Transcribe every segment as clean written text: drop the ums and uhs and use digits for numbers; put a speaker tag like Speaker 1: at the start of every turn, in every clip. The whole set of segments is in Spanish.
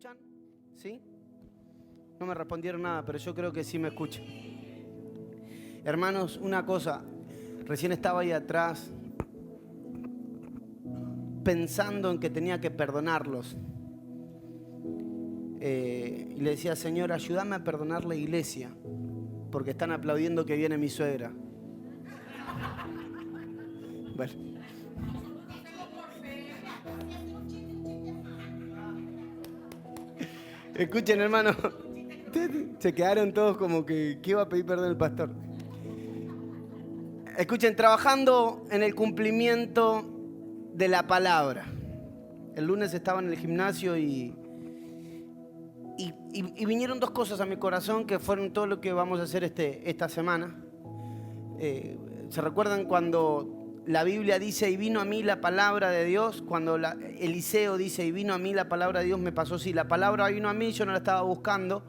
Speaker 1: escuchan? ¿Sí? No me respondieron nada, pero yo creo que sí me escuchan. Hermanos, una cosa, recién estaba ahí atrás pensando en que tenía que perdonarlos. Y le decía, Señor, ayúdame a perdonar la iglesia, porque están aplaudiendo que viene mi suegra. Bueno. Escuchen, hermano, se quedaron todos como que iba a pedir perdón el pastor. Escuchen, trabajando en el cumplimiento de la palabra. El lunes estaba en el gimnasio y vinieron dos cosas a mi corazón que fueron todo lo que vamos a hacer esta semana. ¿Se recuerdan cuando la Biblia dice, y vino a mí la palabra de Dios? Cuando Eliseo dice, y vino a mí la palabra de Dios, me pasó así. La palabra vino a mí, yo no la estaba buscando,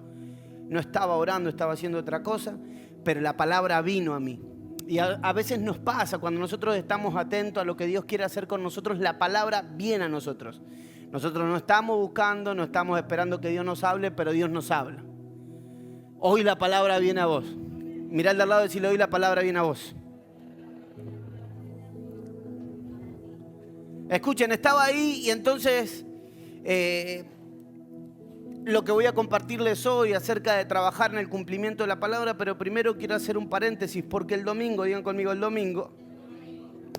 Speaker 1: no estaba orando, estaba haciendo otra cosa, pero la palabra vino a mí. Y a veces nos pasa, cuando nosotros estamos atentos a lo que Dios quiere hacer con nosotros, la palabra viene a nosotros. Nosotros no estamos buscando, no estamos esperando que Dios nos hable, pero Dios nos habla. Hoy la palabra viene a vos. Mirá al de al lado y decirle, hoy la palabra viene a vos. Escuchen, estaba ahí y entonces lo que voy a compartirles hoy acerca de trabajar en el cumplimiento de la palabra, pero primero quiero hacer un paréntesis porque el domingo, digan conmigo el domingo,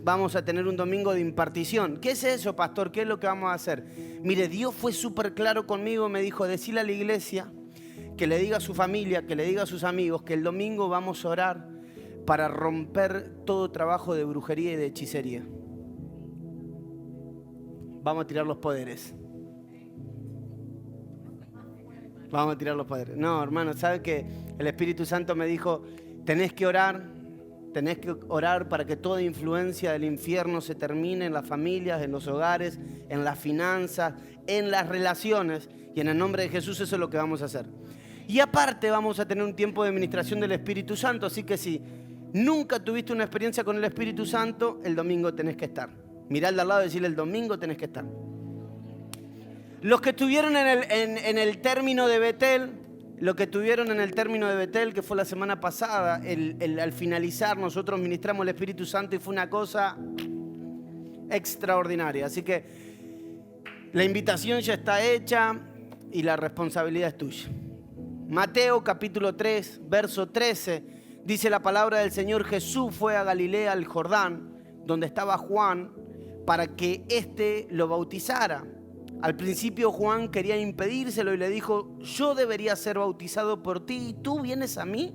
Speaker 1: vamos a tener un domingo de impartición. ¿Qué es eso, pastor? ¿Qué es lo que vamos a hacer? Mire, Dios fue súper claro conmigo, me dijo, decile a la iglesia que le diga a su familia, que le diga a sus amigos que el domingo vamos a orar para romper todo trabajo de brujería y de hechicería. Vamos a tirar los poderes. Vamos a tirar los poderes. No, hermano, ¿sabe que el Espíritu Santo me dijo, tenés que orar para que toda influencia del infierno se termine en las familias, en los hogares, en las finanzas, en las relaciones? Y en el nombre de Jesús eso es lo que vamos a hacer. Y aparte vamos a tener un tiempo de administración del Espíritu Santo, así que si nunca tuviste una experiencia con el Espíritu Santo, el domingo tenés que estar. Mirá al de al lado y decirle, el domingo tenés que estar. Los que estuvieron en el término de Betel, que fue la semana pasada, al finalizar nosotros ministramos el Espíritu Santo y fue una cosa extraordinaria. Así que la invitación ya está hecha y la responsabilidad es tuya. Mateo capítulo 3, verso 13, dice la palabra del Señor, Jesús fue a Galilea, al Jordán, donde estaba Juan, para que éste lo bautizara. Al principio Juan quería impedírselo y le dijo, yo debería ser bautizado por ti y tú vienes a mí.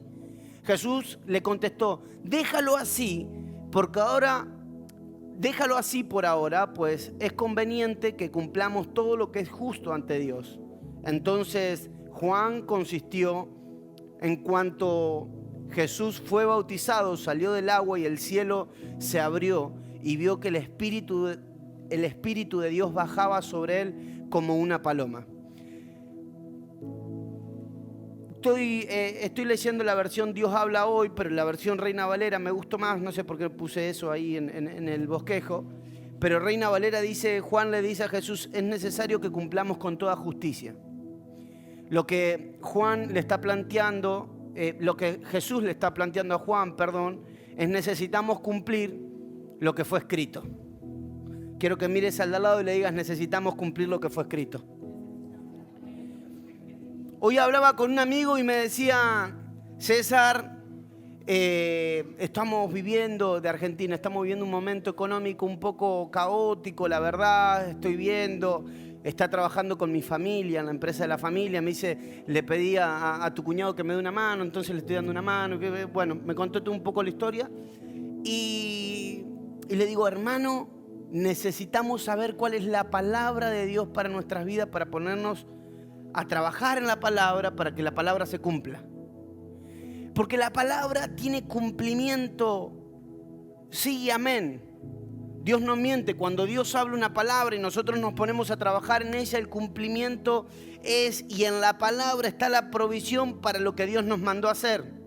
Speaker 1: Jesús le contestó, déjalo así por ahora, pues es conveniente que cumplamos todo lo que es justo ante Dios. Entonces Juan consistió en cuanto Jesús fue bautizado, salió del agua y el cielo se abrió y vio que el Espíritu de Dios bajaba sobre él como una paloma. Estoy leyendo la versión Dios habla hoy, pero la versión Reina Valera me gustó más, no sé por qué puse eso ahí en el bosquejo, pero Reina Valera dice, Juan le dice a Jesús, es necesario que cumplamos con toda justicia. Lo que Juan le está planteando, lo que Jesús le está planteando a Juan, es necesitamos cumplir lo que fue escrito. Quiero que mires al de al lado y le digas, necesitamos cumplir lo que fue escrito. Hoy hablaba con un amigo y me decía, César, estamos viviendo un momento económico un poco caótico, la verdad, está trabajando con mi familia, en la empresa de la familia, me dice, le pedí a tu cuñado que me dé una mano, entonces le estoy dando una mano, bueno, me contó todo un poco la historia y le digo, hermano, necesitamos saber cuál es la palabra de Dios para nuestras vidas, para ponernos a trabajar en la palabra, para que la palabra se cumpla. Porque la palabra tiene cumplimiento, sí y amén. Dios no miente. Cuando Dios habla una palabra y nosotros nos ponemos a trabajar en ella, el cumplimiento es, y en la palabra está la provisión para lo que Dios nos mandó a hacer.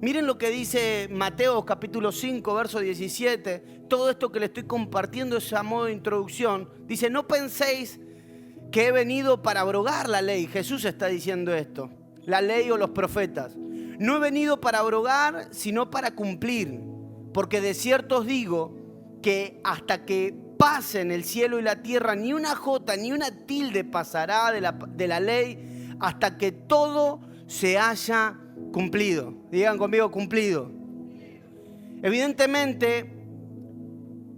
Speaker 1: Miren lo que dice Mateo capítulo 5, verso 17. Todo esto que le estoy compartiendo es a modo de introducción. Dice, no penséis que he venido para abrogar la ley. Jesús está diciendo esto, la ley o los profetas. No he venido para abrogar, sino para cumplir. Porque de cierto os digo que hasta que pasen el cielo y la tierra, ni una jota ni una tilde pasará de la ley hasta que todo se haya cumplido. Digan conmigo, cumplido. Evidentemente,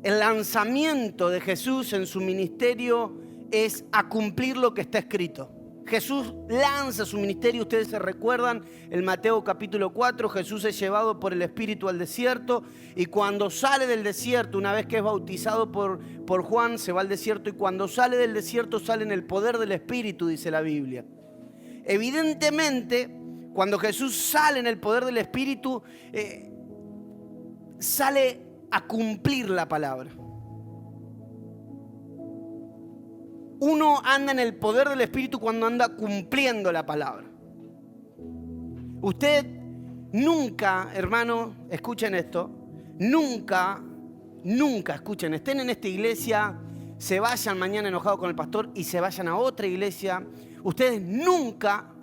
Speaker 1: el lanzamiento de Jesús en su ministerio es a cumplir lo que está escrito. Jesús lanza su ministerio, ustedes se recuerdan, en Mateo capítulo 4, Jesús es llevado por el Espíritu al desierto y cuando sale del desierto, una vez que es bautizado por Juan, se va al desierto y cuando sale del desierto sale en el poder del Espíritu, dice la Biblia. Evidentemente, cuando Jesús sale en el poder del Espíritu, sale a cumplir la palabra. Uno anda en el poder del Espíritu cuando anda cumpliendo la palabra. Usted nunca, hermano, escuchen esto, nunca, escuchen, estén en esta iglesia, se vayan mañana enojados con el pastor y se vayan a otra iglesia. Ustedes nunca,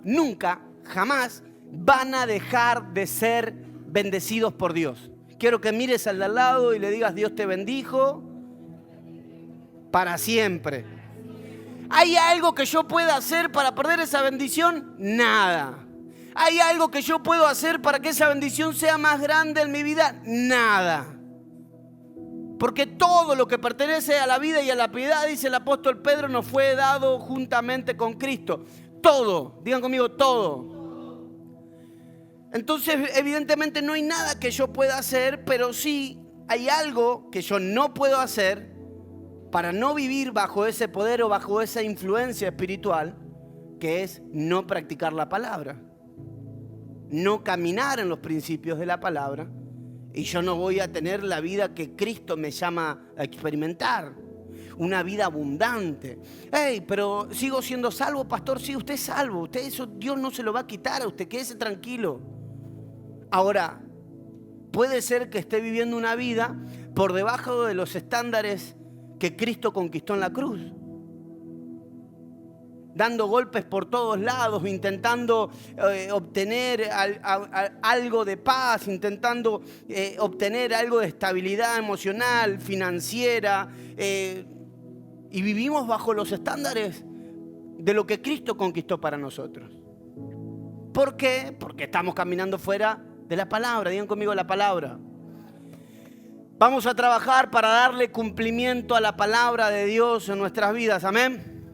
Speaker 1: jamás van a dejar de ser bendecidos por Dios. Quiero que mires al de al lado y le digas, Dios te bendijo para siempre. ¿Hay algo que yo pueda hacer para perder esa bendición? Nada. ¿Hay algo que yo puedo hacer para que esa bendición sea más grande en mi vida? Nada. Porque todo lo que pertenece a la vida y a la piedad, dice el apóstol Pedro, nos fue dado juntamente con Cristo. Todo. Digan conmigo, todo. Entonces, evidentemente no hay nada que yo pueda hacer, pero sí hay algo que yo no puedo hacer para no vivir bajo ese poder o bajo esa influencia espiritual, que es no practicar la palabra, no caminar en los principios de la palabra, y yo no voy a tener la vida que Cristo me llama a experimentar, una vida abundante. Hey, pero sigo siendo salvo, pastor. Sí, usted es salvo, usted, eso Dios no se lo va a quitar a usted, quédese tranquilo. Ahora, puede ser que esté viviendo una vida por debajo de los estándares que Cristo conquistó en la cruz, dando golpes por todos lados, intentando obtener algo de paz, intentando obtener algo de estabilidad emocional, financiera, y vivimos bajo los estándares de lo que Cristo conquistó para nosotros. ¿Por qué? Porque estamos caminando fuera de la palabra. Digan conmigo la palabra. Vamos a trabajar para darle cumplimiento a la palabra de Dios en nuestras vidas. Amén.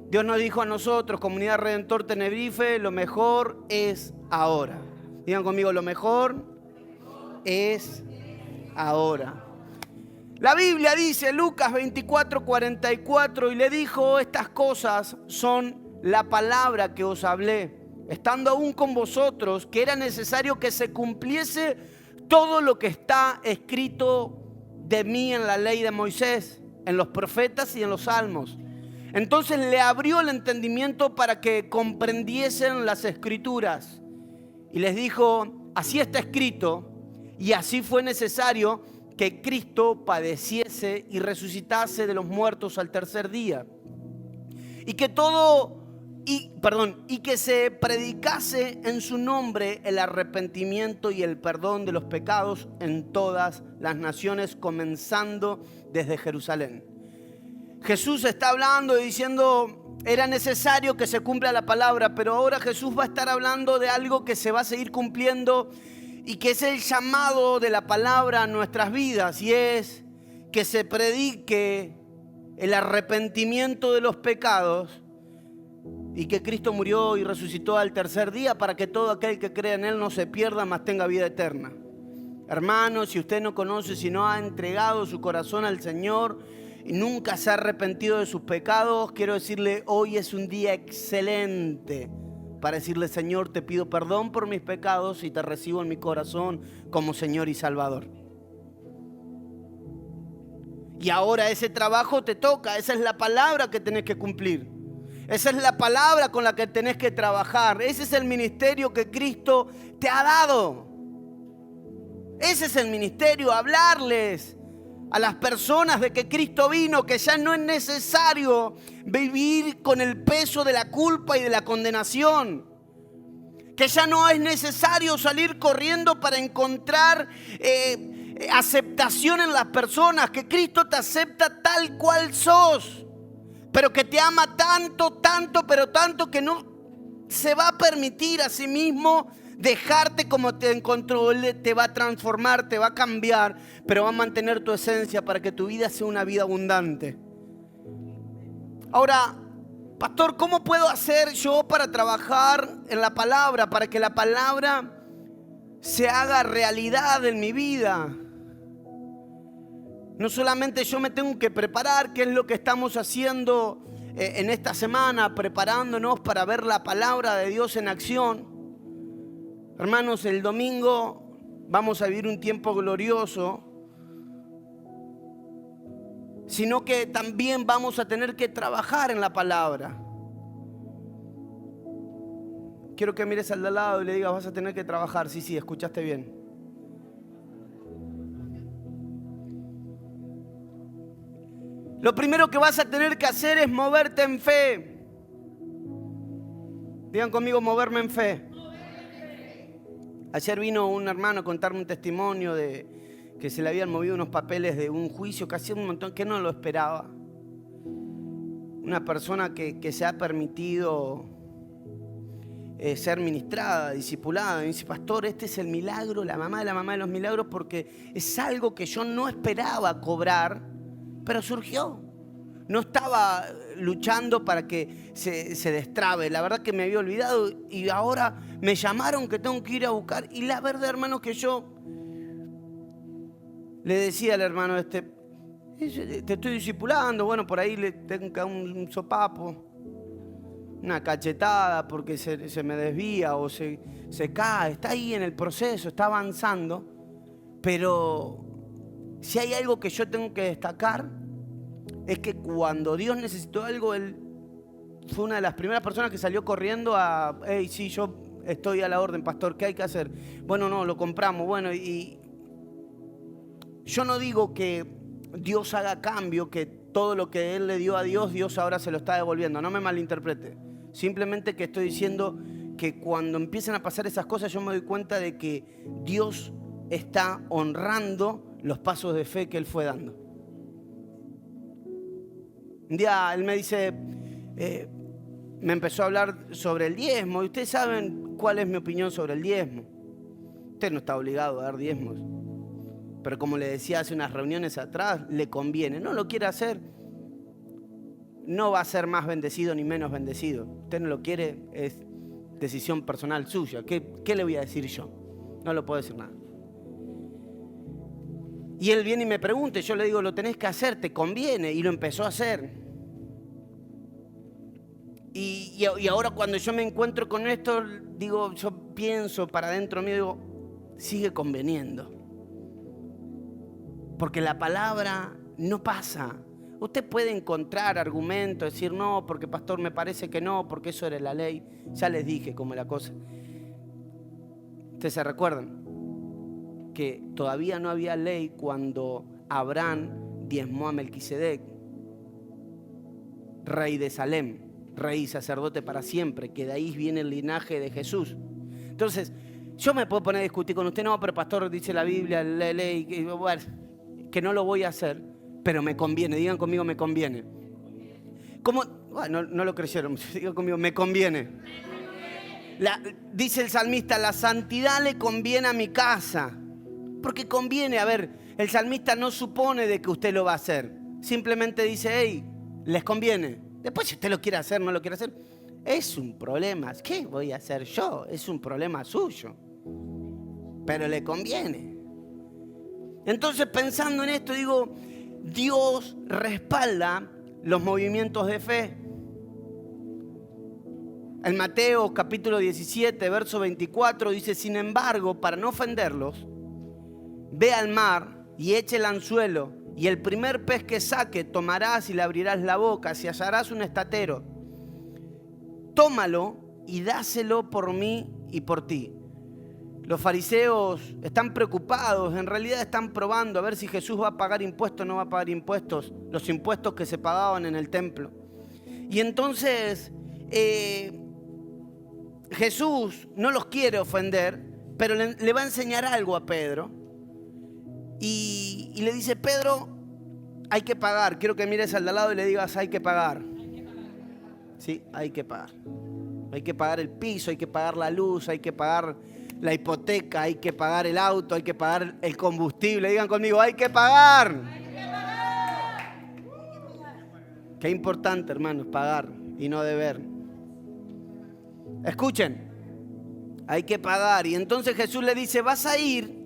Speaker 1: Dios nos dijo a nosotros, Comunidad Redentor Tenerife, lo mejor es ahora. Digan conmigo, lo mejor es ahora. La Biblia dice, Lucas 24:44, y le dijo, estas cosas son la palabra que os hablé, estando aún con vosotros, que era necesario que se cumpliese todo lo que está escrito de mí en la ley de Moisés, en los profetas y en los salmos. Entonces le abrió el entendimiento para que comprendiesen las escrituras. Y les dijo, así está escrito, y así fue necesario que Cristo padeciese y resucitase de los muertos al tercer día. Y que se predicase en su nombre el arrepentimiento y el perdón de los pecados en todas las naciones, comenzando desde Jerusalén. Jesús está hablando y diciendo, era necesario que se cumpla la palabra, pero ahora Jesús va a estar hablando de algo que se va a seguir cumpliendo y que es el llamado de la palabra a nuestras vidas, y es que se predique el arrepentimiento de los pecados y que Cristo murió y resucitó al tercer día para que todo aquel que cree en Él no se pierda, mas tenga vida eterna. Hermanos, si usted no conoce, si no ha entregado su corazón al Señor y nunca se ha arrepentido de sus pecados, quiero decirle, hoy es un día excelente para decirle, Señor, te pido perdón por mis pecados y te recibo en mi corazón como Señor y Salvador. Y ahora ese trabajo te toca, esa es la palabra que tenés que cumplir. Esa es la palabra con la que tenés que trabajar. Ese es el ministerio que Cristo te ha dado. Ese es el ministerio, hablarles a las personas de que Cristo vino, que ya no es necesario vivir con el peso de la culpa y de la condenación, que ya no es necesario salir corriendo para encontrar aceptación en las personas, que Cristo te acepta tal cual sos, pero que te ama tanto, tanto, pero tanto que no se va a permitir a sí mismo dejarte como te encontró. Él te va a transformar, te va a cambiar, pero va a mantener tu esencia para que tu vida sea una vida abundante. Ahora, pastor, ¿cómo puedo hacer yo para trabajar en la palabra, para que la palabra se haga realidad en mi vida? No solamente yo me tengo que preparar, que es lo que estamos haciendo en esta semana, preparándonos para ver la palabra de Dios en acción. Hermanos, el domingo vamos a vivir un tiempo glorioso, sino que también vamos a tener que trabajar en la palabra. Quiero que mires al de al lado y le digas, vas a tener que trabajar. Sí, escuchaste bien. Lo primero que vas a tener que hacer es moverte en fe. Digan conmigo, moverme en fe. Ayer vino un hermano a contarme un testimonio de que se le habían movido unos papeles de un juicio que hacía un montón, que no lo esperaba. Una persona que se ha permitido ser ministrada, discipulada. Y dice, pastor, este es el milagro, la mamá de los milagros, porque es algo que yo no esperaba cobrar, pero surgió. No estaba luchando para que se destrabe. La verdad que me había olvidado y ahora me llamaron que tengo que ir a buscar. Y la verdad, hermano, que yo le decía al hermano te estoy discipulando. Bueno, por ahí le tengo que dar un sopapo, una cachetada porque se me desvía o se cae. Está ahí en el proceso, está avanzando. Pero si hay algo que yo tengo que destacar, es que cuando Dios necesitó algo, Él fue una de las primeras personas que salió corriendo a, hey, sí, yo estoy a la orden, pastor, ¿qué hay que hacer? Bueno, no, lo compramos. Bueno, y yo no digo que Dios haga cambio, que todo lo que Él le dio a Dios, Dios ahora se lo está devolviendo. No me malinterprete. Simplemente que estoy diciendo que cuando empiezan a pasar esas cosas, yo me doy cuenta de que Dios está honrando los pasos de fe que Él fue dando. Un día Él me dice, me empezó a hablar sobre el diezmo. Y ustedes saben cuál es mi opinión sobre el diezmo. Usted no está obligado a dar diezmos, pero como le decía hace unas reuniones atrás, le conviene. No lo quiere hacer, no va a ser más bendecido ni menos bendecido. Usted no lo quiere, es decisión personal suya. ¿Qué le voy a decir yo? No le puedo decir nada. Y él viene y me pregunta, y yo le digo, lo tenés que hacer, te conviene. Y lo empezó a hacer. Y ahora cuando yo me encuentro con esto, digo, yo pienso para adentro mío, digo, sigue conveniendo. Porque la palabra no pasa. Usted puede encontrar argumentos, decir no, porque pastor me parece que no, porque eso era la ley. Ya les dije cómo es la cosa. Ustedes se recuerdan que todavía no había ley cuando Abraham diezmó a Melquisedec, rey de Salem, rey y sacerdote para siempre, que de ahí viene el linaje de Jesús. Entonces, yo me puedo poner a discutir con usted, no, pero pastor, dice la Biblia, la ley, que no lo voy a hacer, pero me conviene. Digan conmigo, me conviene. ¿Cómo? Bueno, no lo creyeron, digan conmigo, me conviene. Dice el salmista, la santidad le conviene a mi casa. Porque conviene, a ver, el salmista no supone de que usted lo va a hacer. Simplemente dice, hey, les conviene. Después si usted lo quiere hacer, no lo quiere hacer, es un problema. ¿Qué voy a hacer yo? Es un problema suyo. Pero le conviene. Entonces pensando en esto digo, Dios respalda los movimientos de fe. En Mateo capítulo 17, verso 24 dice, sin embargo, para no ofenderlos, ve al mar y eche el anzuelo, y el primer pez que saque tomarás y le abrirás la boca, si hallarás un estatero, tómalo y dáselo por mí y por ti. Los fariseos están preocupados, en realidad están probando a ver si Jesús va a pagar impuestos o no va a pagar impuestos, los impuestos que se pagaban en el templo. Y entonces Jesús no los quiere ofender, pero le va a enseñar algo a Pedro. Y le dice: Pedro, hay que pagar. Quiero que mires al de al lado y le digas: hay que pagar. Sí, hay que pagar. Hay que pagar el piso, hay que pagar la luz, hay que pagar la hipoteca, hay que pagar el auto, hay que pagar el combustible. Digan conmigo: hay que pagar. Qué importante, hermanos, pagar y no deber. Escuchen, hay que pagar. Y entonces Jesús le dice: vas a ir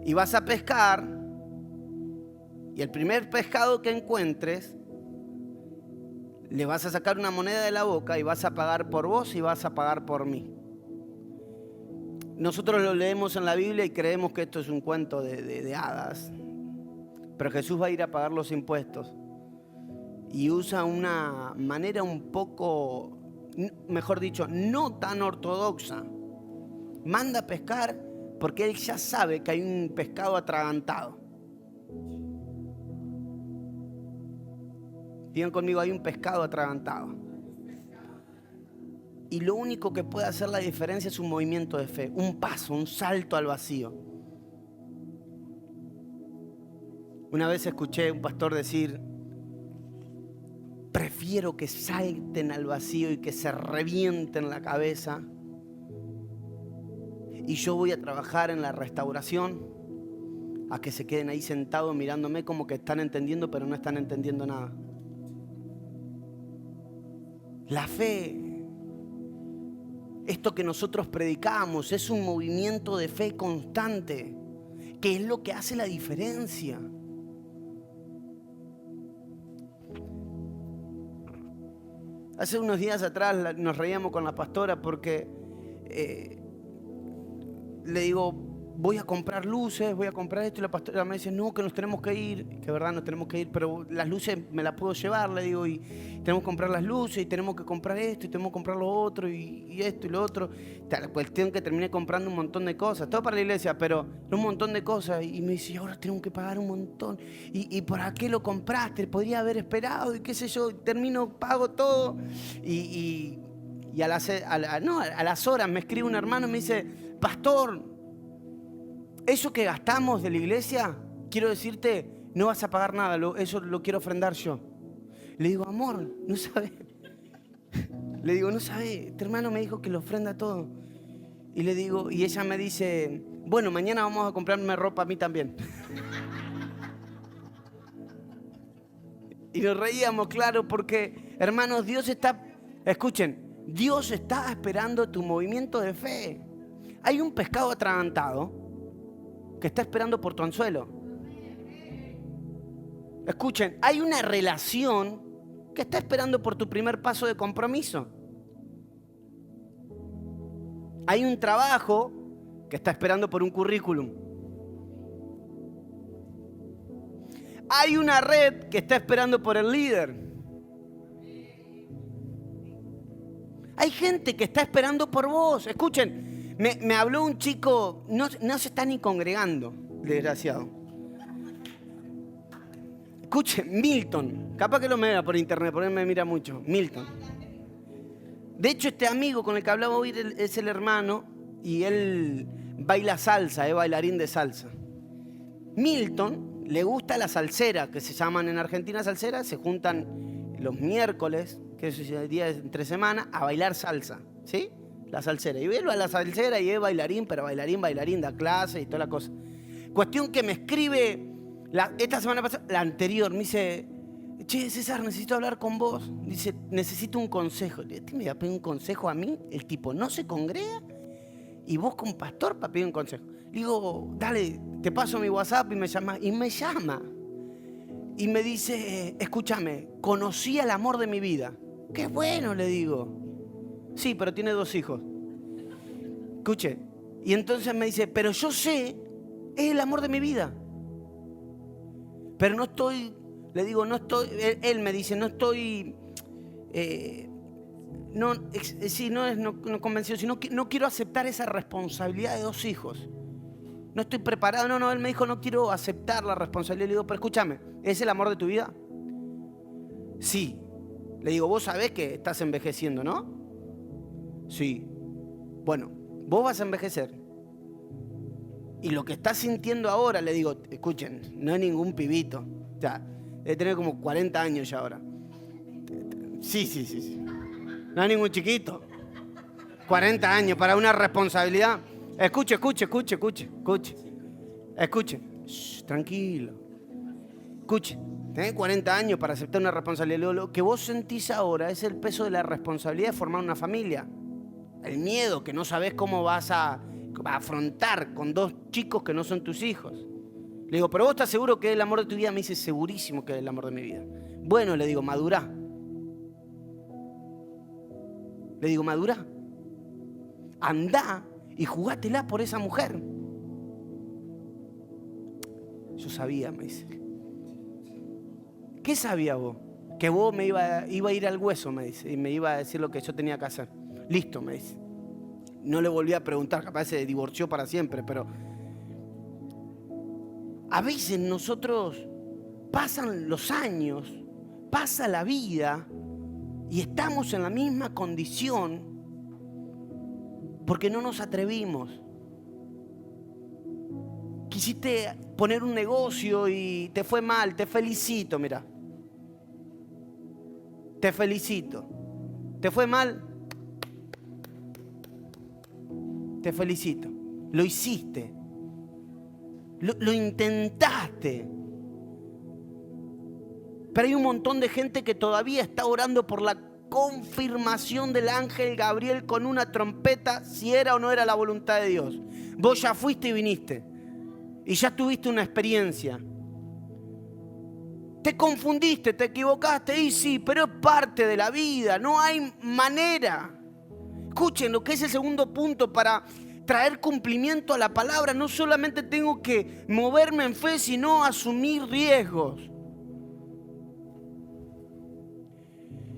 Speaker 1: y vas a pescar, y el primer pescado que encuentres le vas a sacar una moneda de la boca y vas a pagar por vos y vas a pagar por mí. Nosotros lo leemos en la Biblia y creemos que esto es un cuento de hadas, pero Jesús va a ir a pagar los impuestos y usa una manera un poco, mejor dicho, no tan ortodoxa. Manda a pescar porque él ya sabe que hay un pescado atragantado. Digan conmigo: hay un pescado atragantado. Y lo único que puede hacer la diferencia es un movimiento de fe, un paso, un salto al vacío. Una vez escuché a un pastor decir: prefiero que salten al vacío y que se revienten la cabeza, y yo voy a trabajar en la restauración, a que se queden ahí sentados mirándome como que están entendiendo, pero no están entendiendo nada. La fe, esto que nosotros predicamos, es un movimiento de fe constante, que es lo que hace la diferencia. Hace unos días atrás nos reíamos con la pastora porque le digo: voy a comprar luces, voy a comprar esto, y la pastora me dice: no, que nos tenemos que ir, que verdad nos tenemos que ir, pero las luces me las puedo llevar, le digo, y tenemos que comprar las luces, y tenemos que comprar esto, y tenemos que comprar lo otro, y esto y lo otro. La cuestión que terminé comprando un montón de cosas, todo para la iglesia, pero un montón de cosas, y me dice: y ahora tenemos que pagar un montón, y ¿por qué lo compraste? Podría haber esperado, y qué sé yo, termino, pago todo, y a las horas me escribe un hermano y me dice: pastor, eso que gastamos de la iglesia, quiero decirte, no vas a pagar nada, eso lo quiero ofrendar yo. Le digo: amor, no sabes. Le digo: no sabes, este hermano me dijo que lo ofrenda todo. Y le digo, y ella me dice: bueno, mañana vamos a comprarme ropa a mí también. Y nos reíamos, claro, porque, hermanos, escuchen, Dios está esperando tu movimiento de fe. Hay un pescado atragantado que está esperando por tu anzuelo. Escuchen, hay una relación que está esperando por tu primer paso de compromiso. Hay un trabajo que está esperando por un currículum. Hay una red que está esperando por el líder. Hay gente que está esperando por vos. Escuchen, me habló un chico, no se está ni congregando, desgraciado. Escuchen, Milton, capaz que lo me vea por internet, porque él me mira mucho. Milton. De hecho, este amigo con el que hablaba hoy es el hermano, y él baila salsa, es bailarín de salsa. Milton le gusta la salsera, que se llaman en Argentina salsera, se juntan los miércoles, que es el día de entre semana, a bailar salsa, ¿sí? La salsera. Y él va a la salsera y es bailarín, pero bailarín, da clase y toda la cosa. Cuestión que me escribe esta semana pasada, la anterior, me dice: che, César, necesito hablar con vos. Dice: necesito un consejo. ¿Este me va a pedir un consejo a mí? El tipo no se congrega y vos con pastor para pedir un consejo. Le digo: dale, te paso mi WhatsApp y me llama. Y me llama. Y me dice: escúchame, conocí al amor de mi vida. Qué bueno, le digo. Sí, pero tiene 2 hijos. Escuche. Y entonces me dice: pero yo sé, es el amor de mi vida. Pero no estoy, le digo, no estoy, él me dice, no estoy no convencido, sino que no quiero aceptar esa responsabilidad de 2 hijos. No estoy preparado. No, él me dijo, no quiero aceptar la responsabilidad. Le digo, pero escúchame, ¿es el amor de tu vida? Sí. Le digo, vos sabés que estás envejeciendo, ¿no? Sí. Bueno, vos vas a envejecer. Y lo que estás sintiendo ahora, le digo, escuchen, no es ningún pibito. O sea, debe tener como 40 años ya ahora. Sí. No es ningún chiquito. 40 años para una responsabilidad. Escuche. Escuchen. Shh, tranquilo. Escuche. Tenés 40 años para aceptar una responsabilidad. Lo que vos sentís ahora es el peso de la responsabilidad de formar una familia. El miedo que no sabés cómo vas a afrontar con 2 chicos que no son tus hijos. Le digo, ¿pero vos estás seguro que es el amor de tu vida? Me dice, segurísimo que es el amor de mi vida. Bueno, le digo, madurá. Andá y jugátela por esa mujer. Yo sabía, me dice. ¿Qué sabía vos? Que vos me iba a ir al hueso, me dice, y me iba a decir lo que yo tenía que hacer. Listo, me dice. No le volví a preguntar, capaz se divorció para siempre, pero a veces nosotros pasan los años, pasa la vida y estamos en la misma condición porque no nos atrevimos. Quisiste poner un negocio y te fue mal, te felicito, mira. Te felicito. ¿Te fue mal? Te felicito. Lo hiciste. Lo intentaste. Pero hay un montón de gente que todavía está orando por la confirmación del ángel Gabriel con una trompeta, si era o no era la voluntad de Dios. Vos ya fuiste y viniste. Y ya tuviste una experiencia. Te confundiste, te equivocaste, y sí, pero es parte de la vida, no hay manera. Escuchen lo que es el segundo punto para traer cumplimiento a la palabra. No solamente tengo que moverme en fe, sino asumir riesgos.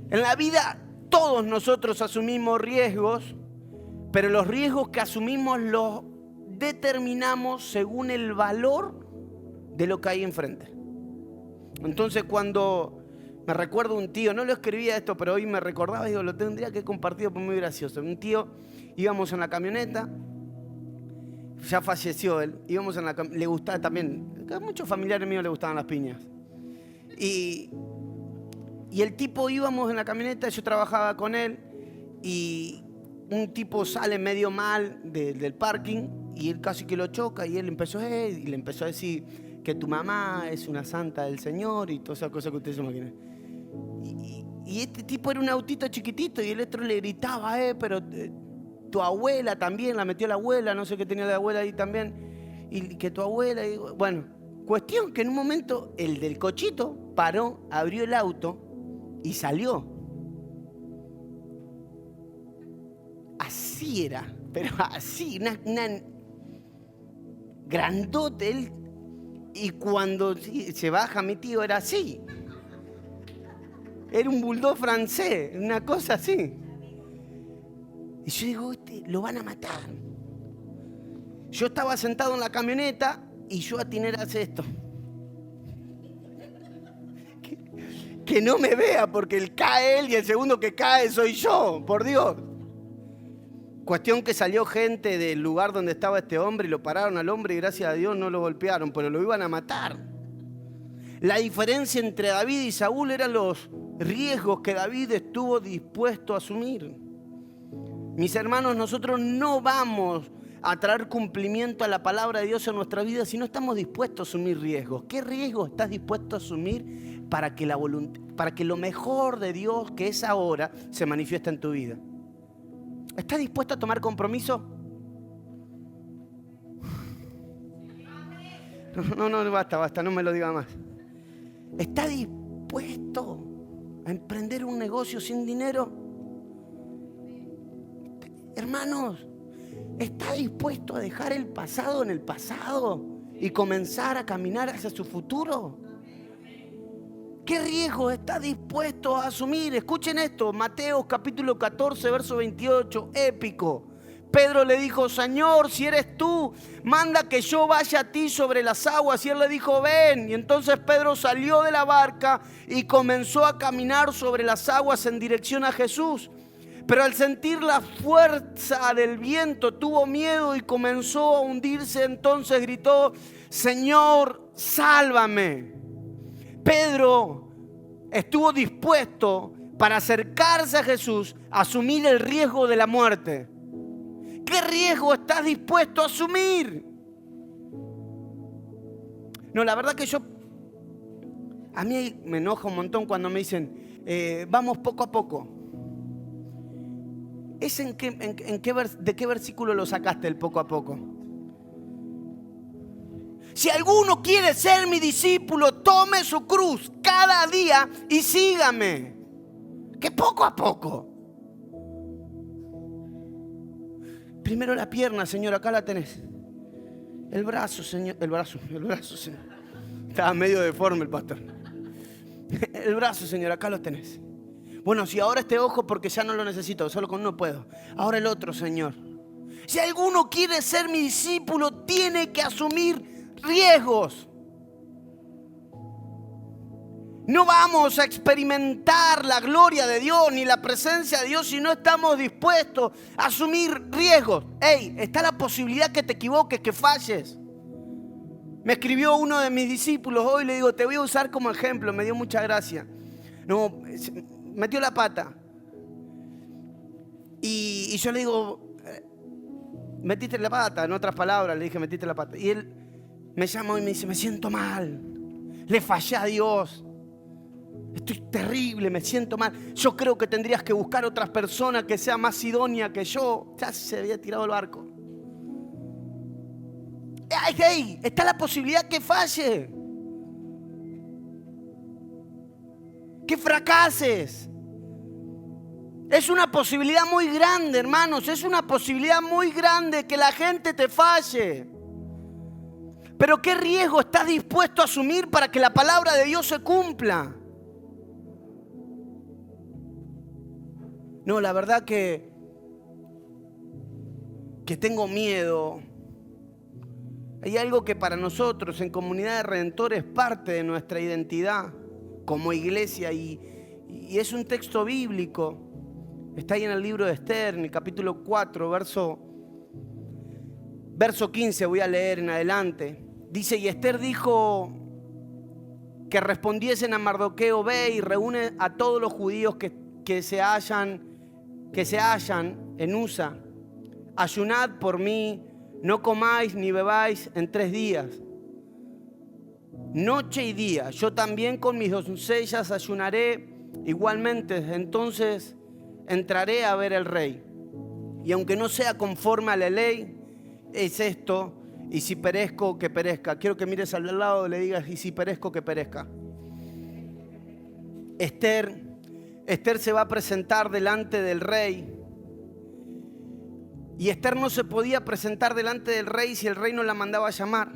Speaker 1: En la vida todos nosotros asumimos riesgos, pero los riesgos que asumimos los determinamos según el valor de lo que hay enfrente. Entonces cuando me recuerdo un tío, no lo escribía esto, pero hoy me recordaba, digo, lo tendría que compartir porque es muy gracioso. Un tío, íbamos en la camioneta, ya falleció él, íbamos en la le gustaba también, a muchos familiares míos le gustaban las piñas. Y el tipo, íbamos en la camioneta, yo trabajaba con él, y un tipo sale medio mal del parking, y él casi que lo choca, y él empezó y le empezó a decir que tu mamá es una santa del Señor y todas esas cosas que ustedes se imaginan. Y este tipo era un autito chiquitito y el otro le gritaba, pero tu abuela también, la metió la abuela, no sé qué tenía la abuela ahí también, y que tu abuela, y bueno, cuestión que en un momento el del cochito paró, abrió el auto y salió. Así era, pero así, una grandote él. Y cuando se baja mi tío era así. Era un bulldog francés, una cosa así. Y yo digo, lo van a matar. Yo estaba sentado en la camioneta y yo atiné a hacer esto. Que no me vea porque cae él y el segundo que cae soy yo, por Dios. Cuestión que salió gente del lugar donde estaba este hombre y lo pararon al hombre y gracias a Dios no lo golpearon, pero lo iban a matar. La diferencia entre David y Saúl eran los riesgos que David estuvo dispuesto a asumir. Mis hermanos, nosotros no vamos a traer cumplimiento a la palabra de Dios en nuestra vida si no estamos dispuestos a asumir riesgos. ¿Qué riesgos estás dispuesto a asumir para que lo mejor de Dios, que es ahora, se manifieste en tu vida? ¿Estás dispuesto a tomar compromiso? No, basta, no me lo diga más. ¿Está dispuesto a emprender un negocio sin dinero? Hermanos, ¿está dispuesto a dejar el pasado en el pasado y comenzar a caminar hacia su futuro? ¿Qué riesgo estás dispuesto a asumir? Escuchen esto, Mateo capítulo 14, verso 28, épico. Pedro le dijo, Señor, si eres tú, manda que yo vaya a ti sobre las aguas. Y él le dijo, ven. Y entonces Pedro salió de la barca y comenzó a caminar sobre las aguas en dirección a Jesús. Pero al sentir la fuerza del viento tuvo miedo y comenzó a hundirse. Entonces gritó, Señor, sálvame. Pedro estuvo dispuesto para acercarse a Jesús a asumir el riesgo de la muerte. ¿Qué riesgo estás dispuesto a asumir? No, la verdad que a mí me enoja un montón cuando me dicen, vamos poco a poco. ¿De qué versículo lo sacaste el poco a poco? Si alguno quiere ser mi discípulo, tome su cruz cada día y sígame. ¿Qué poco a poco? Primero la pierna, Señor, acá la tenés. El brazo, Señor. El brazo, Señor. Estaba medio deforme el pastor. El brazo, Señor, acá lo tenés. Bueno, si ahora este ojo porque ya no lo necesito, solo con uno puedo. Ahora el otro, Señor. Si alguno quiere ser mi discípulo, tiene que asumir riesgos. No vamos a experimentar la gloria de Dios ni la presencia de Dios si no estamos dispuestos a asumir riesgos. Hey, está la posibilidad que te equivoques, que falles. Me escribió uno de mis discípulos hoy, le digo, te voy a usar como ejemplo, me dio mucha gracia. No, metió la pata. Y yo le digo, metiste la pata, en otras palabras, le dije, metiste la pata. Y él me llamó y me dice, me siento mal, le fallé a Dios. Estoy terrible, me siento mal. Yo creo que tendrías que buscar otras personas que sea más idónea que yo. Ya se había tirado el barco. Hey, está la posibilidad que falle. Que fracases. Es una posibilidad muy grande, hermanos. Es una posibilidad muy grande que la gente te falle. Pero ¿qué riesgo estás dispuesto a asumir para que la palabra de Dios se cumpla? No, la verdad que tengo miedo. Hay algo que para nosotros en Comunidad de Redentores es parte de nuestra identidad como iglesia y es un texto bíblico. Está ahí en el libro de Esther, en el capítulo 4, verso 15, voy a leer en adelante. Dice, y Esther dijo que respondiesen a Mardoqueo, ve y reúne a todos los judíos que se hallan en Usa. Ayunad por mí, no comáis ni bebáis en 3 días. Noche y día. Yo también con mis doncellas ayunaré igualmente. Entonces entraré a ver al rey. Y aunque no sea conforme a la ley, es esto. Y si perezco, que perezca. Quiero que mires al lado y le digas, y si perezco, que perezca. Esther se va a presentar delante del rey. Y Esther no se podía presentar delante del rey si el rey no la mandaba a llamar.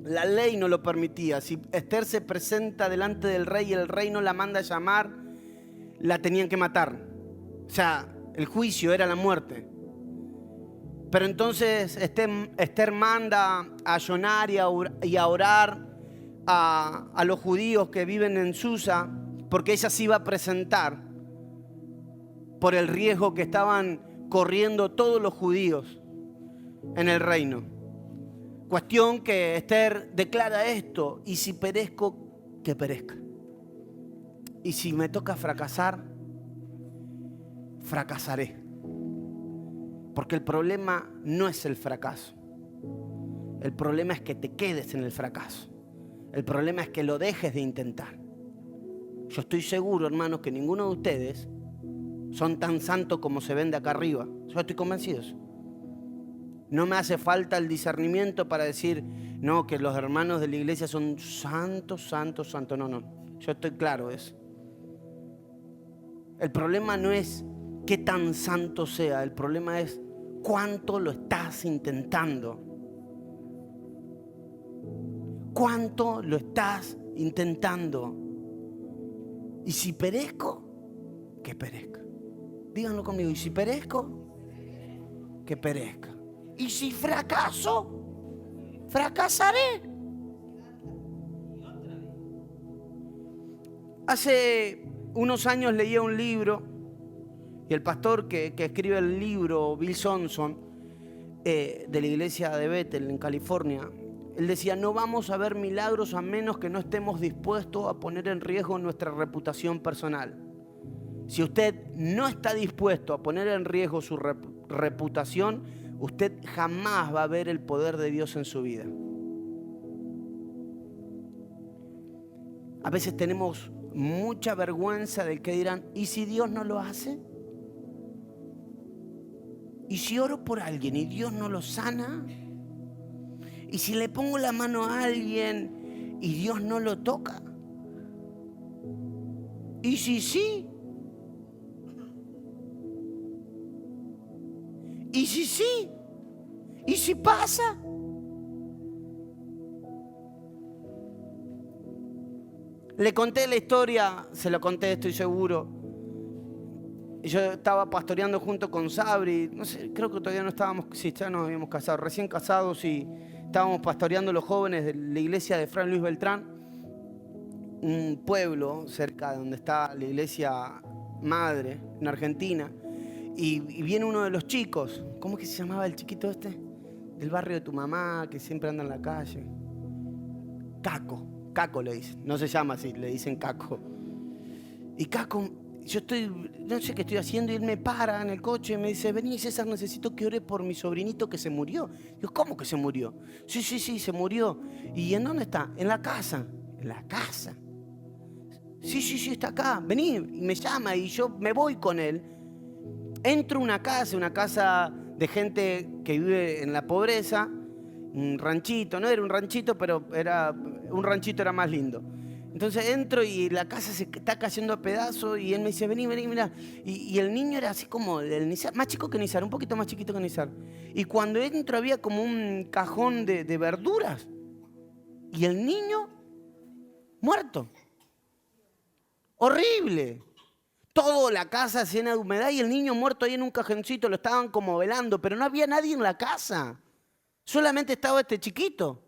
Speaker 1: La ley no lo permitía. Si Esther se presenta delante del rey y el rey no la manda a llamar, la tenían que matar. O sea, el juicio era la muerte. Pero entonces Esther manda a ayunar y a orar a los judíos que viven en Susa, porque ella se iba a presentar por el riesgo que estaban corriendo todos los judíos en el reino. Cuestión que Esther declara esto, y si perezco, que perezca. Y si me toca fracasar, fracasaré. Porque el problema no es el fracaso. El problema es que te quedes en el fracaso. El problema es que lo dejes de intentar. Yo estoy seguro, hermanos, que ninguno de ustedes son tan santos como se ven de acá arriba. Yo estoy convencido de eso. No me hace falta el discernimiento para decir, no, que los hermanos de la iglesia son santos, santos, santos. No. Yo estoy claro de eso. El problema no es qué tan santo sea. El problema es cuánto lo estás intentando. ¿Cuánto lo estás intentando? Y si perezco, que perezca. Díganlo conmigo. Y si perezco, que perezca. Y si fracaso, fracasaré. Hace unos años leía un libro y el pastor que escribe el libro, Bill Johnson, de la iglesia de Bethel en California, él decía: no vamos a ver milagros a menos que no estemos dispuestos a poner en riesgo nuestra reputación personal. Si usted no está dispuesto a poner en riesgo su reputación, usted jamás va a ver el poder de Dios en su vida. A veces tenemos mucha vergüenza del que dirán. ¿Y si Dios no lo hace? ¿Y si oro por alguien y Dios no lo sana? ¿Y si le pongo la mano a alguien y Dios no lo toca? ¿Y si sí? ¿Y si sí? ¿Y si pasa? Le conté la historia, se lo conté, estoy seguro. Yo estaba pastoreando junto con Sabri, no sé, creo que todavía no estábamos, sí, ya nos habíamos casado, recién casados, y estábamos pastoreando los jóvenes de la iglesia de Fray Luis Beltrán, un pueblo cerca de donde está la iglesia madre, en Argentina, y viene uno de los chicos. ¿Cómo es que se llamaba el chiquito este? Del barrio de tu mamá, que siempre anda en la calle. Caco le dicen, no se llama así, le dicen Caco. Y Caco, yo no sé qué estoy haciendo, y él me para en el coche y me dice: vení, César, necesito que ore por mi sobrinito que se murió. Digo: ¿cómo que se murió? Sí, se murió. ¿Y en dónde está? En la casa. ¿En la casa? Sí, está acá, vení. Y me llama y yo me voy con él. Entro a una casa de gente que vive en la pobreza, un ranchito, no era un ranchito, pero un ranchito era más lindo. Entonces entro y la casa se está cayendo a pedazos y él me dice: vení, mirá. Y el niño era así como el Nizar, más chico que Nizar, un poquito más chiquito que Nizar. Y cuando entro había como un cajón de verduras y el niño muerto. Horrible. Toda la casa llena de humedad y el niño muerto ahí en un cajoncito, lo estaban como velando, pero no había nadie en la casa. Solamente estaba este chiquito.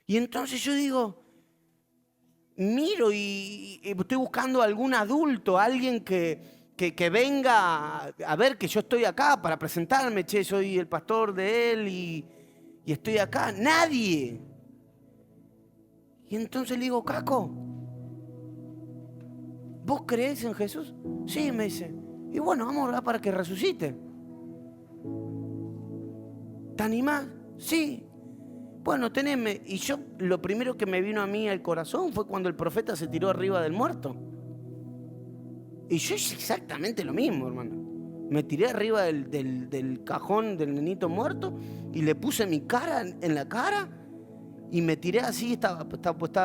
Speaker 1: Y entonces yo digo, miro y estoy buscando a algún adulto, alguien que venga a ver que yo estoy acá para presentarme. Che, soy el pastor de él y estoy acá. Nadie. Y entonces le digo: Caco, ¿vos creés en Jesús? Sí, me dice. Y bueno, vamos a orar para que resucite. ¿Te animás? Sí. Bueno, teneme. Y yo, lo primero que me vino a mí al corazón fue cuando el profeta se tiró arriba del muerto. Y yo hice exactamente lo mismo, hermano. Me tiré arriba del cajón del nenito muerto y le puse mi cara en la cara y me tiré así, estaba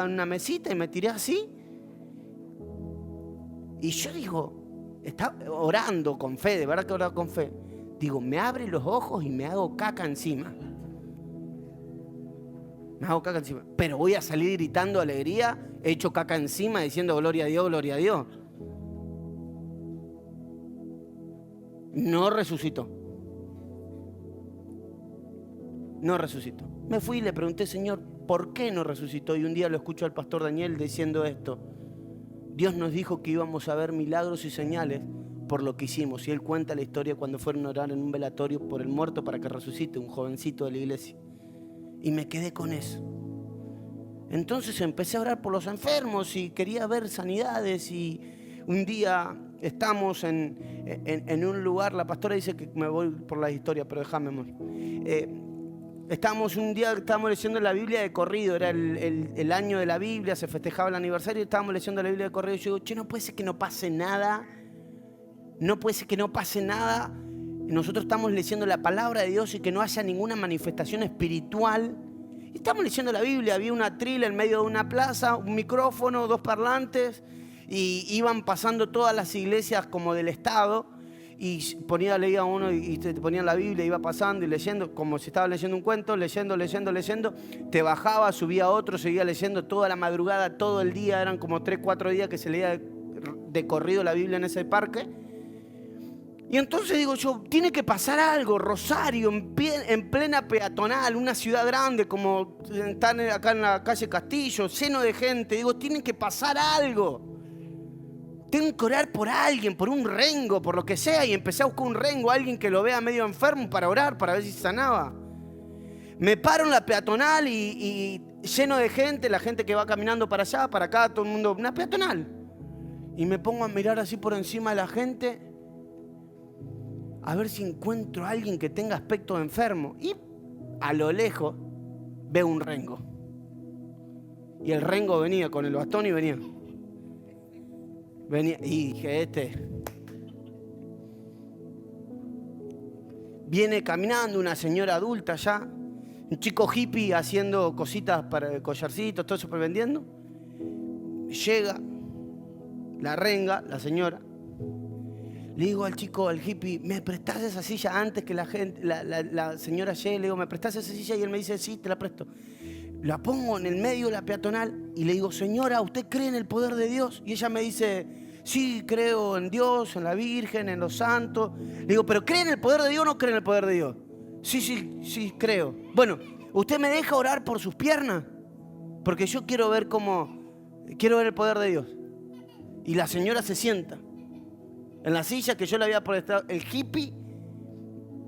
Speaker 1: en una mesita y me tiré así. Y yo digo, estaba orando con fe, de verdad que oraba con fe. Digo, me abre los ojos y me hago caca encima. Pero voy a salir gritando alegría, hecho caca encima, diciendo gloria a Dios, gloria a Dios. No resucitó. Me fui y le pregunté: Señor, ¿por qué no resucitó? Y un día lo escucho al pastor Daniel diciendo esto: Dios nos dijo que íbamos a ver milagros y señales por lo que hicimos. Y él cuenta la historia cuando fueron a orar en un velatorio por el muerto para que resucite, un jovencito de la iglesia. Y me quedé con eso. Entonces empecé a orar por los enfermos y quería ver sanidades. Y un día estamos en un lugar, la pastora dice que me voy por la historia, pero déjame, amor. Estábamos leyendo la Biblia de corrido, era el año de la Biblia, se festejaba el aniversario y estábamos leyendo la Biblia de corrido. Y yo digo: che, no puede ser que no pase nada. Nosotros estamos leyendo la palabra de Dios y que no haya ninguna manifestación espiritual. Y estamos leyendo la Biblia, había una trila en medio de una plaza, un micrófono, 2 parlantes, y iban pasando todas las iglesias como del estado. y leía uno y te ponían la Biblia, iba pasando y leyendo, como si estaba leyendo un cuento, leyendo, te bajaba, subía otro, seguía leyendo toda la madrugada, todo el día, eran como 3, 4 días que se leía de corrido la Biblia en ese parque. Y entonces digo yo, tiene que pasar algo, Rosario, en plena peatonal, una ciudad grande como están acá en la calle Castillo, lleno de gente, digo, tiene que pasar algo. Tengo que orar por alguien, por un rengo, por lo que sea. Y empecé a buscar un rengo, alguien que lo vea medio enfermo para orar, para ver si sanaba. Me paro en la peatonal y lleno de gente, la gente que va caminando para allá, para acá, todo el mundo, una peatonal. Y me pongo a mirar así por encima de la gente, a ver si encuentro a alguien que tenga aspecto de enfermo. Y a lo lejos veo un rengo. Y el rengo venía con el bastón y venía y dije, viene caminando una señora adulta ya, un chico hippie haciendo cositas para collarcitos, todo eso por vendiendo. Llega, la renga, la señora. Le digo al chico, al hippie, ¿me prestás esa silla antes que la señora llegue? Le digo, ¿me prestás esa silla? Y él me dice, sí, te la presto. La pongo en el medio de la peatonal y le digo, señora, ¿usted cree en el poder de Dios? Y ella me dice, sí, creo en Dios, en la Virgen, en los santos. Le digo, ¿pero cree en el poder de Dios o no cree en el poder de Dios? Sí, creo. Bueno, ¿usted me deja orar por sus piernas? Porque yo quiero ver el poder de Dios. Y la señora se sienta en la silla que yo le había prestado. El hippie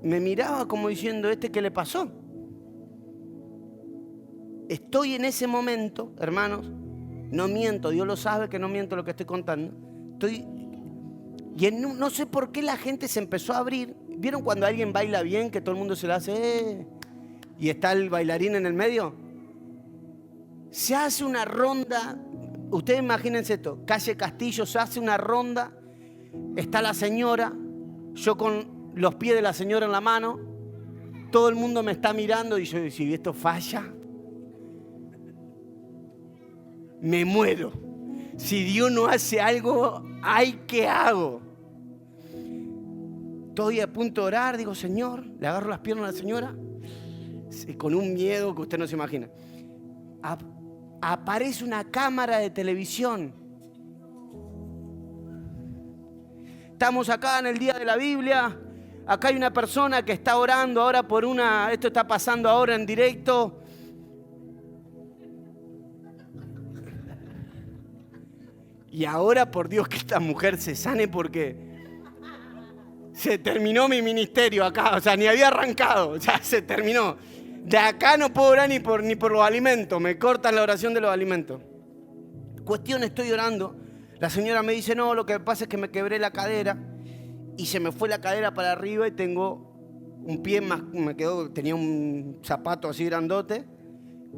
Speaker 1: me miraba como diciendo, ¿qué le pasó? Estoy en ese momento, hermanos, no miento, Dios lo sabe que no miento lo que estoy contando. No sé por qué la gente se empezó a abrir. ¿Vieron cuando alguien baila bien, que todo el mundo se la hace? Y está el bailarín en el medio. Se hace una ronda. Ustedes imagínense esto, calle Castillo, se hace una ronda. Está la señora, yo con los pies de la señora en la mano. Todo el mundo me está mirando y yo, si esto falla, me muero. Si Dios no hace algo, ¡ay, qué hago! Estoy a punto de orar, digo, Señor, le agarro las piernas a la señora, con un miedo que usted no se imagina. Aparece una cámara de televisión. Estamos acá en el día de la Biblia. Acá hay una persona que está orando ahora esto está pasando ahora en directo. Y ahora, por Dios, que esta mujer se sane porque se terminó mi ministerio acá. O sea, ni había arrancado, ya se terminó. De acá no puedo orar ni por los alimentos. Me cortan la oración de los alimentos. Cuestión, estoy orando. La señora me dice, no, lo que pasa es que me quebré la cadera y se me fue la cadera para arriba y tengo un pie más, tenía un zapato así grandote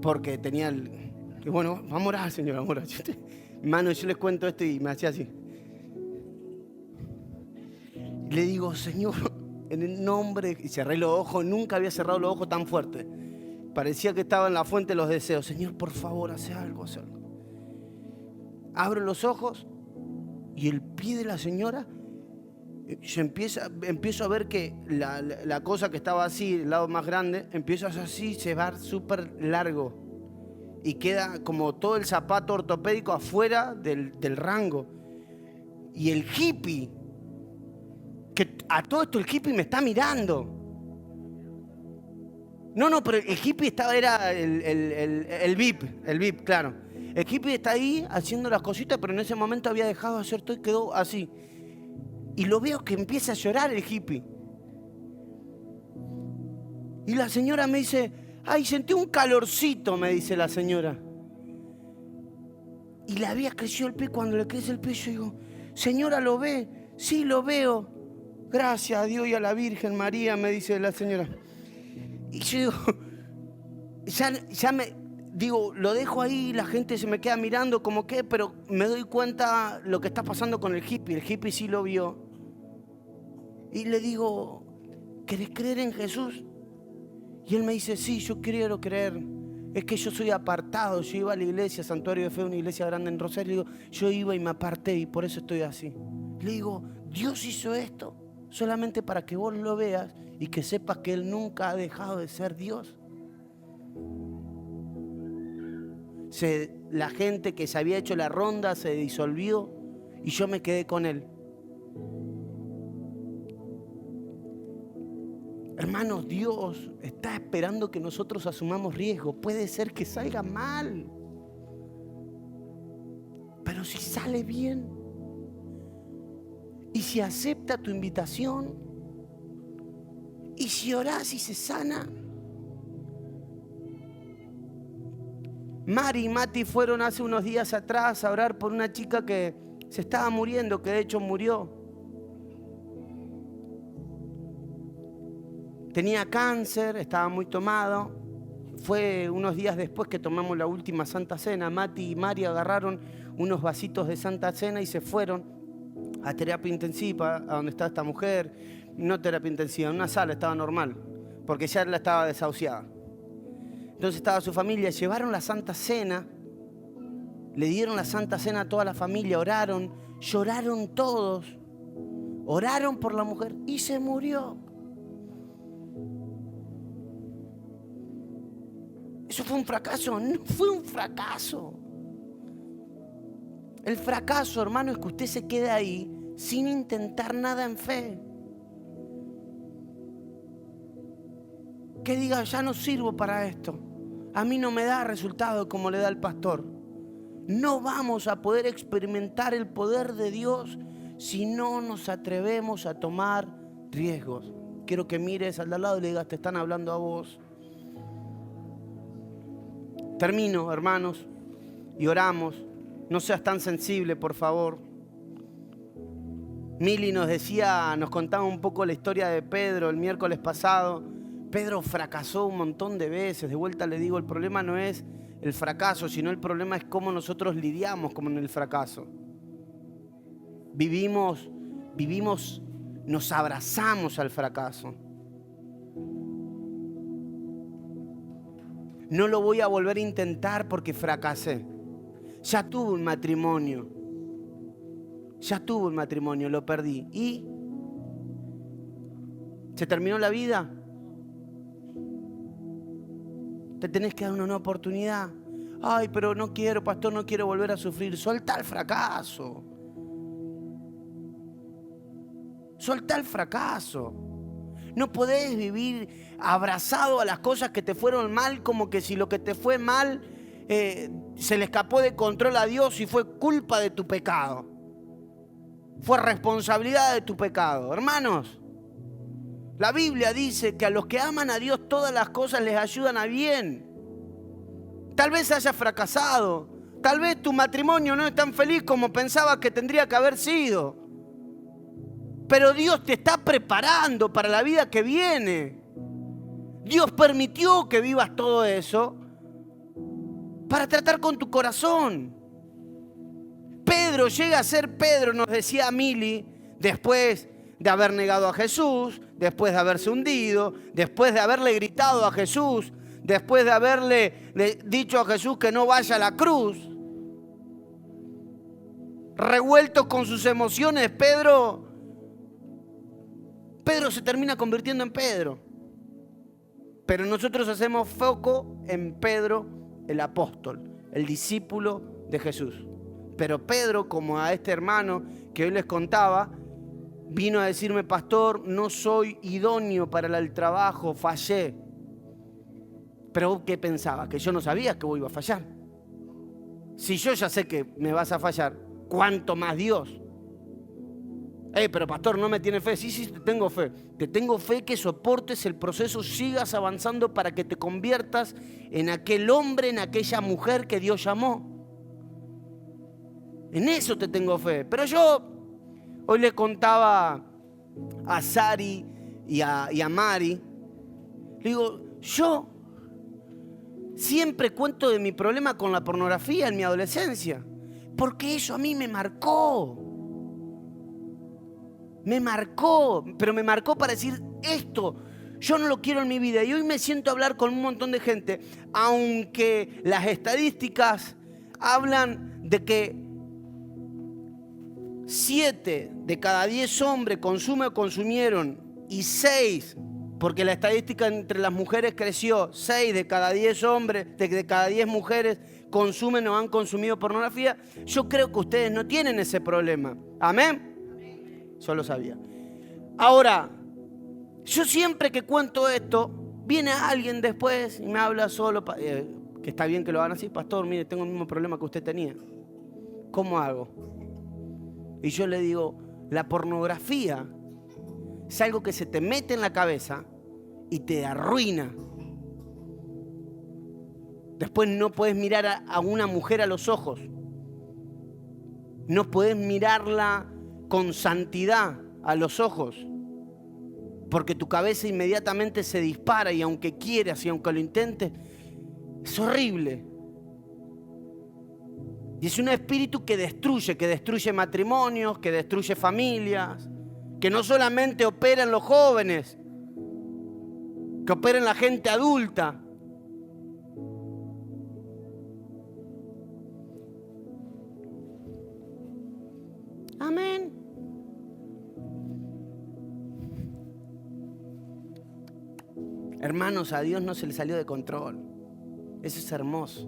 Speaker 1: porque tenía y bueno, vamos a orar, señora, vamos a orar. Mano, yo les cuento esto y me hacía así. Le digo, Señor, en el nombre, y cerré los ojos, nunca había cerrado los ojos tan fuerte. Parecía que estaba en la fuente de los deseos. Señor, por favor, haz algo. Abro los ojos y el pie de la señora, yo empiezo a ver que la cosa que estaba así, el lado más grande, empieza así, se va súper largo. Y queda como todo el zapato ortopédico afuera del rango. Y el hippie, que a todo esto el hippie me está mirando. No, pero el hippie era el VIP, claro. El hippie está ahí haciendo las cositas, pero en ese momento había dejado de hacer todo y quedó así. Y lo veo que empieza a llorar el hippie. Y la señora me dice, ay, sentí un calorcito, me dice la señora. Y le había crecido el pie. Cuando le crece el pie, yo digo, señora, ¿lo ve? Sí, lo veo. Gracias a Dios y a la Virgen María, me dice la señora. Y yo digo, lo dejo ahí, la gente se me queda mirando como que, pero me doy cuenta lo que está pasando con el hippie. El hippie sí lo vio. Y le digo, ¿querés creer en Jesús? Y él me dice, sí, yo quiero creer. Es que yo soy apartado. Yo iba a la iglesia, Santuario de Fe, una iglesia grande en Rosario. Le digo, yo iba y me aparté y por eso estoy así. Le digo, ¿Dios hizo esto? solamente para que vos lo veas y que sepas que Él nunca ha dejado de ser Dios. La gente que se había hecho la ronda se disolvió y yo me quedé con Él. Hermanos, Dios está esperando que nosotros asumamos riesgo. Puede ser que salga mal, pero si sale bien y si acepta tu invitación y si orás y se sana. Mari y Mati fueron hace unos días atrás a orar por una chica que se estaba muriendo, que de hecho murió. Tenía cáncer, estaba muy tomado. Fue unos días después que tomamos la última Santa Cena. Mati y Mari agarraron unos vasitos de Santa Cena y se fueron a terapia intensiva, a donde está esta mujer. No terapia intensiva, en una sala, estaba normal, porque ya la estaba desahuciada. Entonces estaba su familia, llevaron la Santa Cena, le dieron la Santa Cena a toda la familia, oraron, lloraron todos, oraron por la mujer y se murió. ¿Eso fue un fracaso? No fue un fracaso. El fracaso, hermano, es que usted se quede ahí sin intentar nada en fe. Que diga, ya no sirvo para esto. A mí no me da resultado como le da al pastor. No vamos a poder experimentar el poder de Dios si no nos atrevemos a tomar riesgos. Quiero que mires al de al lado y le digas, te están hablando a vos. Termino, hermanos, y oramos. No seas tan sensible, por favor. Mili nos contaba un poco la historia de Pedro el miércoles pasado. Pedro fracasó un montón de veces. De vuelta le digo, el problema no es el fracaso, sino el problema es cómo nosotros lidiamos con el fracaso. Vivimos, nos abrazamos al fracaso. No lo voy a volver a intentar porque fracasé. Ya tuve un matrimonio. Lo perdí. ¿Y? ¿Se terminó la vida? Te tenés que dar una nueva oportunidad. Ay, pero no quiero, pastor, no quiero volver a sufrir. Soltá el fracaso. Soltá el fracaso. No podés vivir abrazado a las cosas que te fueron mal, como que si lo que te fue mal se le escapó de control a Dios y fue culpa de tu pecado. Fue responsabilidad de tu pecado. Hermanos, la Biblia dice que a los que aman a Dios todas las cosas les ayudan a bien. Tal vez hayas fracasado. Tal vez tu matrimonio no es tan feliz como pensabas que tendría que haber sido. Pero Dios te está preparando para la vida que viene. Dios permitió que vivas todo eso para tratar con tu corazón. Pedro llega a ser Pedro, nos decía Mili, después de haber negado a Jesús, después de haberse hundido, después de haberle gritado a Jesús, después de haberle dicho a Jesús que no vaya a la cruz. Revuelto con sus emociones, Pedro se termina convirtiendo en Pedro. Pero nosotros hacemos foco en Pedro, el apóstol, el discípulo de Jesús. Pero Pedro, como a este hermano que hoy les contaba, vino a decirme, pastor, no soy idóneo para el trabajo, fallé. Pero ¿qué pensaba? Que yo no sabía que vos ibas a fallar. Si yo ya sé que me vas a fallar, ¿cuánto más Dios? Pero pastor, ¿no me tiene fe? Sí, te tengo fe. Te tengo fe que soportes el proceso, sigas avanzando para que te conviertas en aquel hombre, en aquella mujer que Dios llamó. En eso te tengo fe. Pero yo hoy le contaba a Sari y a Mari, le digo, yo siempre cuento de mi problema con la pornografía en mi adolescencia, porque eso a mí me marcó. Pero me marcó para decir esto, yo no lo quiero en mi vida. Y hoy me siento a hablar con un montón de gente, aunque las estadísticas hablan de que 7 de cada 10 hombres consume o consumieron, y 6, porque la estadística entre las mujeres creció, 6 de cada 10 hombres, de cada 10 mujeres consumen o han consumido pornografía, yo creo que ustedes no tienen ese problema. ¿Amén? Yo lo sabía. Ahora, yo siempre que cuento esto, viene alguien después y me habla solo, que está bien que lo hagan así, pastor, mire, tengo el mismo problema que usted tenía. ¿Cómo hago? Y yo le digo, la pornografía es algo que se te mete en la cabeza y te arruina. Después no puedes mirar a una mujer a los ojos. No puedes mirarla con santidad a los ojos. Porque tu cabeza inmediatamente se dispara y aunque quieras y aunque lo intentes, es horrible. Y es un espíritu que destruye matrimonios, que destruye familias, que no solamente opera en los jóvenes, que opera en la gente adulta. Amén. Hermanos, a Dios no se le salió de control. Eso es hermoso.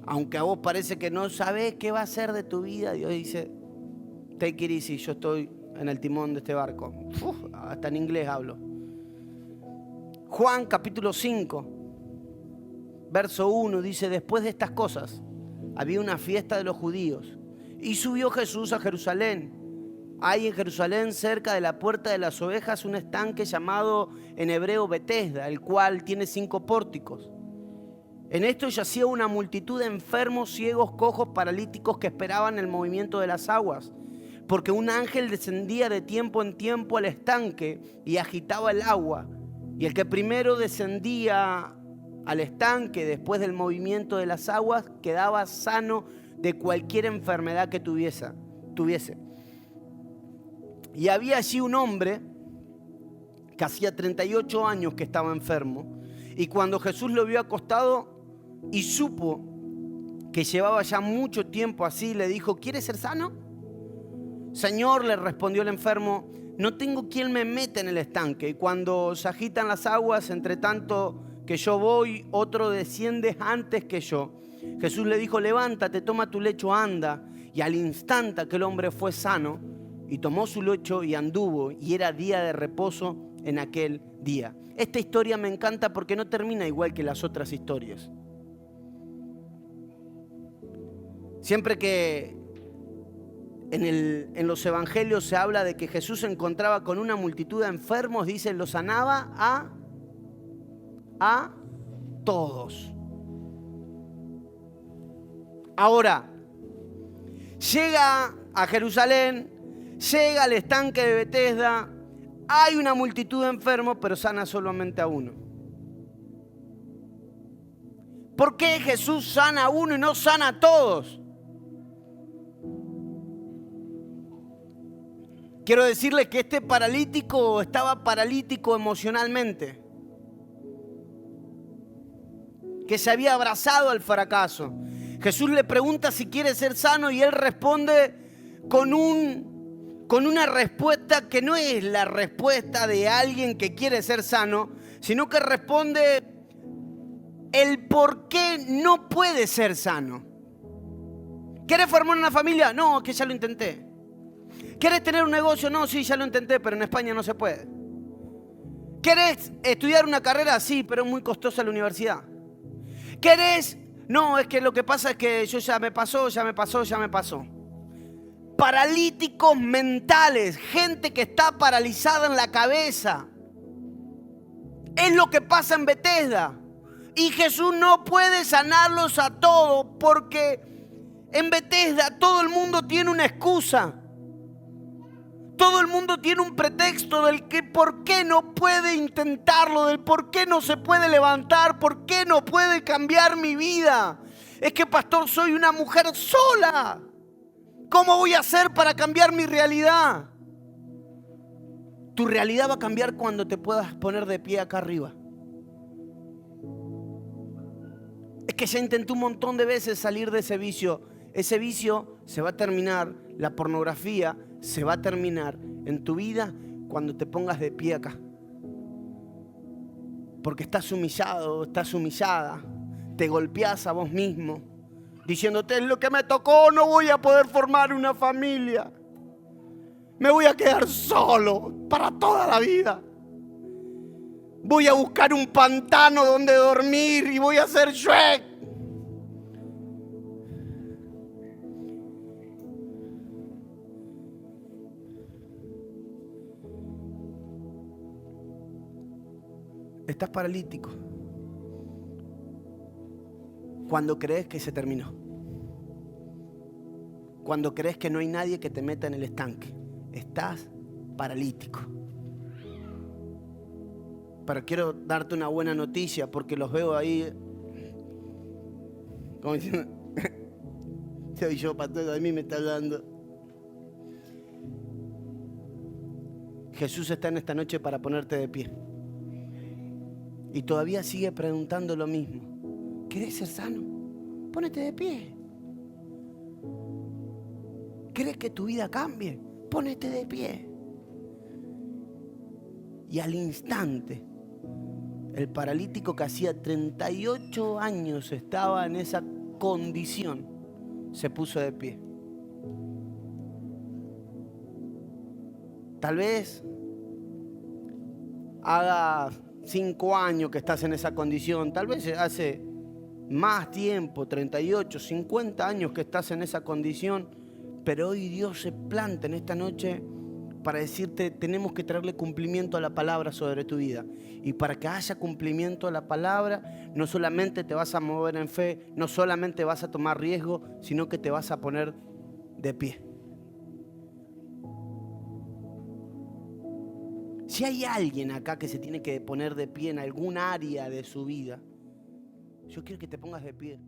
Speaker 1: Aunque a vos parece que no sabés qué va a hacer de tu vida, Dios dice, take it easy, yo estoy en el timón de este barco. Hasta en inglés hablo. Juan capítulo 5, verso 1 dice, después de estas cosas, había una fiesta de los judíos y subió Jesús a Jerusalén. Hay en Jerusalén, cerca de la puerta de las ovejas, un estanque llamado en hebreo Betesda, el cual tiene 5 pórticos. En esto yacía una multitud de enfermos, ciegos, cojos, paralíticos que esperaban el movimiento de las aguas, porque un ángel descendía de tiempo en tiempo al estanque y agitaba el agua. Y el que primero descendía al estanque después del movimiento de las aguas quedaba sano de cualquier enfermedad que tuviese. Y había allí un hombre que hacía 38 años que estaba enfermo, y cuando Jesús lo vio acostado y supo que llevaba ya mucho tiempo así, le dijo, ¿quieres ser sano? Señor, le respondió el enfermo, no tengo quien me meta en el estanque, y cuando se agitan las aguas, entre tanto que yo voy, otro desciende antes que yo. Jesús le dijo, levántate, toma tu lecho, anda. Y al instante aquel hombre fue sano, y tomó su lecho y anduvo, y era día de reposo en aquel día. Esta historia me encanta porque no termina igual que las otras historias. Siempre que en los evangelios se habla de que Jesús se encontraba con una multitud de enfermos, dice, los sanaba a todos. Ahora, llega a Jerusalén, llega al estanque de Betesda, hay una multitud de enfermos, pero sana solamente a uno. ¿Por qué Jesús sana a uno y no sana a todos? Quiero decirles que este paralítico estaba paralítico emocionalmente, que se había abrazado al fracaso. Jesús le pregunta si quiere ser sano y él responde con una respuesta que no es la respuesta de alguien que quiere ser sano, sino que responde el por qué no puede ser sano. ¿Quieres formar una familia? No, que ya lo intenté. ¿Quieres tener un negocio? No, sí, ya lo intenté, pero en España no se puede. ¿Querés estudiar una carrera? Sí, pero es muy costosa la universidad. ¿Querés? No, es que lo que pasa es que yo ya me pasó. Paralíticos mentales, gente que está paralizada en la cabeza. Es lo que pasa en Betesda. Y Jesús no puede sanarlos a todos porque en Betesda todo el mundo tiene una excusa. Todo el mundo tiene un pretexto del que por qué no puede intentarlo, del por qué no se puede levantar, por qué no puede cambiar mi vida. Es que, pastor, soy una mujer sola. ¿Cómo voy a hacer para cambiar mi realidad? Tu realidad va a cambiar cuando te puedas poner de pie acá arriba. Es que ya intenté un montón de veces salir de ese vicio. Ese vicio se va a terminar, La pornografía se va a terminar en tu vida cuando te pongas de pie acá. Porque estás humillado, estás humillada, te golpeás a vos mismo, diciéndote: es lo que me tocó, no voy a poder formar una familia. Me voy a quedar solo para toda la vida. Voy a buscar un pantano donde dormir y voy a ser Shrek. Estás paralítico cuando crees que se terminó, cuando crees que no hay nadie que te meta en el estanque. Estás paralítico. Pero quiero darte una buena noticia, porque los veo ahí como diciendo: soy yo, pastor, a mí me está hablando. Jesús está en esta noche para ponerte de pie. Y todavía sigue preguntando lo mismo. ¿Querés ser sano? Ponete de pie. ¿Querés que tu vida cambie? Ponete de pie. Y al instante, el paralítico que hacía 38 años estaba en esa condición, se puso de pie. Tal vez haga 5 años que estás en esa condición, tal vez hace más tiempo, 38, 50 años que estás en esa condición, pero hoy Dios se planta en esta noche para decirte: tenemos que traerle cumplimiento a la palabra sobre tu vida. Y para que haya cumplimiento a la palabra, no solamente te vas a mover en fe, no solamente vas a tomar riesgo, sino que te vas a poner de pie. Si hay alguien acá que se tiene que poner de pie en algún área de su vida, yo quiero que te pongas de pie.